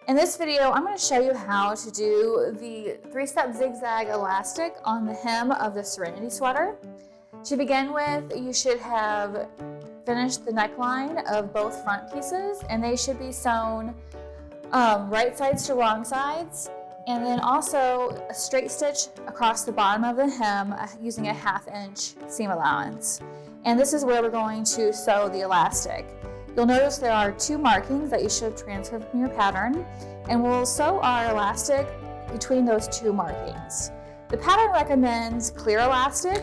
In this video, I'm going to show you how to do the 3-step zigzag elastic on the hem of the Serenity Sweater. To begin with, you should have finished the neckline of both front pieces, and they should be sewn right sides to wrong sides, and then also a straight stitch across the bottom of the hem using a 1/2 inch seam allowance. And this is where we're going to sew the elastic. You'll notice there are 2 markings that you should have transferred from your pattern, and we'll sew our elastic between those 2 markings. The pattern recommends clear elastic,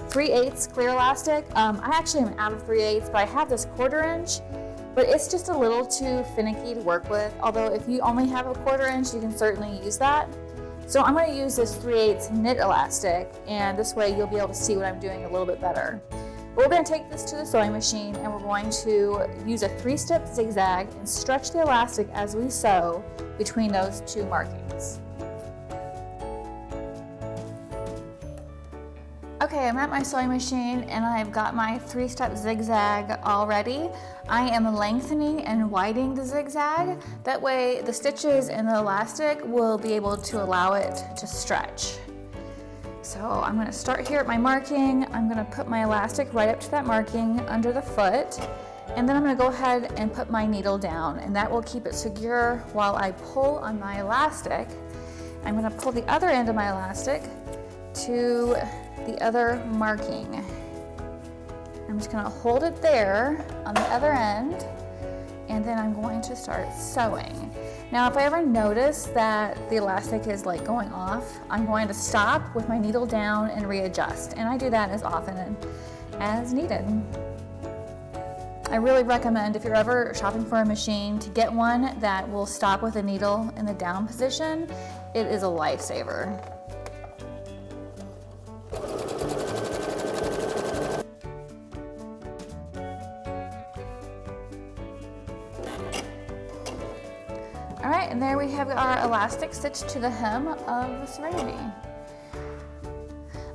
3/8 clear elastic. I actually am out of 3/8, but I have this 1/4 inch, but it's just a little too finicky to work with. Although if you only have a 1/4 inch, you can certainly use that. So I'm going to use this 3/8 knit elastic, and this way you'll be able to see what I'm doing a little bit better. We're going to take this to the sewing machine, and we're going to use a 3-step zigzag and stretch the elastic as we sew between those 2 markings. Okay, I'm at my sewing machine and I've got my 3-step zigzag all ready. I am lengthening and widening the zigzag. That way the stitches in the elastic will be able to allow it to stretch. So I'm going to start here at my marking. I'm going to put my elastic right up to that marking under the foot, and then I'm going to go ahead and put my needle down, and that will keep it secure while I pull on my elastic. I'm going to pull the other end of my elastic to the other marking. I'm just going to hold it there on the other end, and then I'm going to start sewing. Now, if I ever notice that the elastic is like going off, I'm going to stop with my needle down and readjust, and I do that as often as needed. I really recommend, if you're ever shopping for a machine, to get one that will stop with the needle in the down position. It is a lifesaver. All right, and there we have our elastic stitched to the hem of the Serenity.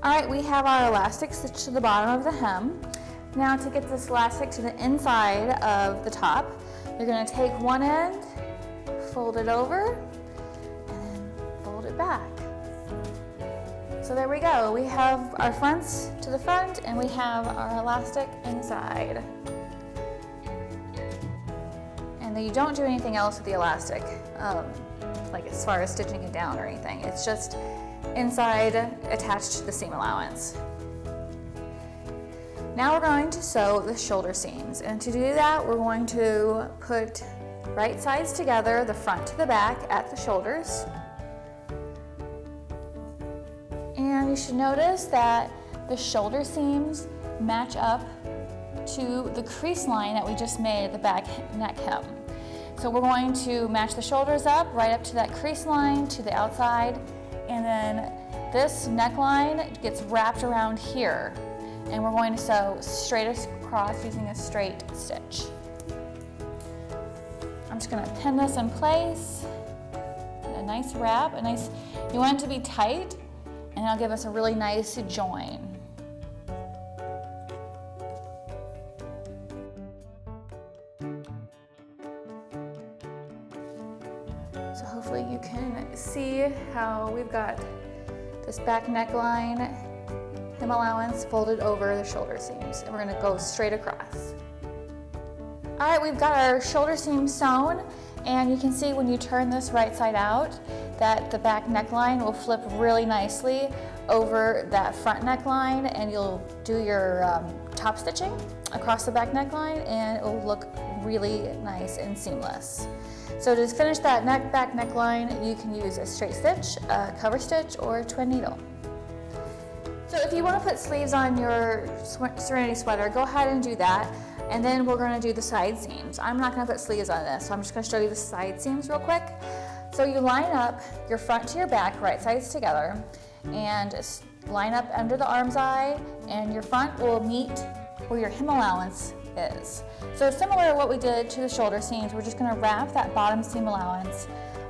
All right, we have our elastic stitched to the bottom of the hem. Now to get this elastic to the inside of the top, you're gonna take one end, fold it over, and then fold it back. So there we go. We have our fronts to the front, and we have our elastic inside. And then you don't do anything else with the elastic, like as far as stitching it down or anything. It's just inside attached to the seam allowance. Now we're going to sew the shoulder seams, and to do that we're going to put right sides together, the front to the back at the shoulders. And you should notice that the shoulder seams match up to the crease line that we just made at the back neck hem. So we're going to match the shoulders up right up to that crease line to the outside, and then this neckline gets wrapped around here, and we're going to sew straight across using a straight stitch. I'm just going to pin this in place, a nice wrap, you want it to be tight, and it'll give us a really nice join. So hopefully you can see how we've got this back neckline, hem allowance folded over the shoulder seams, and we're going to go straight across. All right, we've got our shoulder seams sewn, and you can see when you turn this right side out that the back neckline will flip really nicely over that front neckline, and you'll do your top stitching across the back neckline, and it will look really nice and seamless. So to finish that back neckline, you can use a straight stitch, a cover stitch, or a twin needle. So if you want to put sleeves on your Serenity Sweater, go ahead and do that. And then we're going to do the side seams. I'm not going to put sleeves on this, so I'm just going to show you the side seams real quick. So you line up your front to your back, right sides together, and line up under the arm's eye, and your front will meet where your hem allowance is. So similar to what we did to the shoulder seams, we're just going to wrap that bottom seam allowance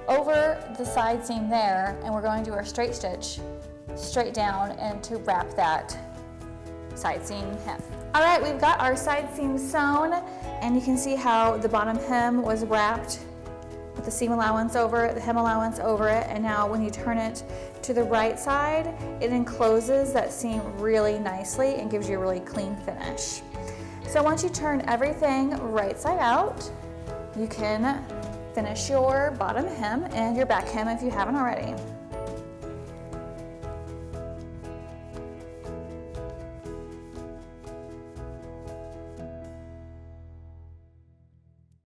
over the side seam there, and we're going to do our straight stitch straight down and to wrap that side seam hem. All right, we've got our side seam sewn, and you can see how the bottom hem was wrapped with the seam allowance over it, the hem allowance over it, and now when you turn it to the right side, it encloses that seam really nicely and gives you a really clean finish. So once you turn everything right side out, you can finish your bottom hem and your back hem if you haven't already.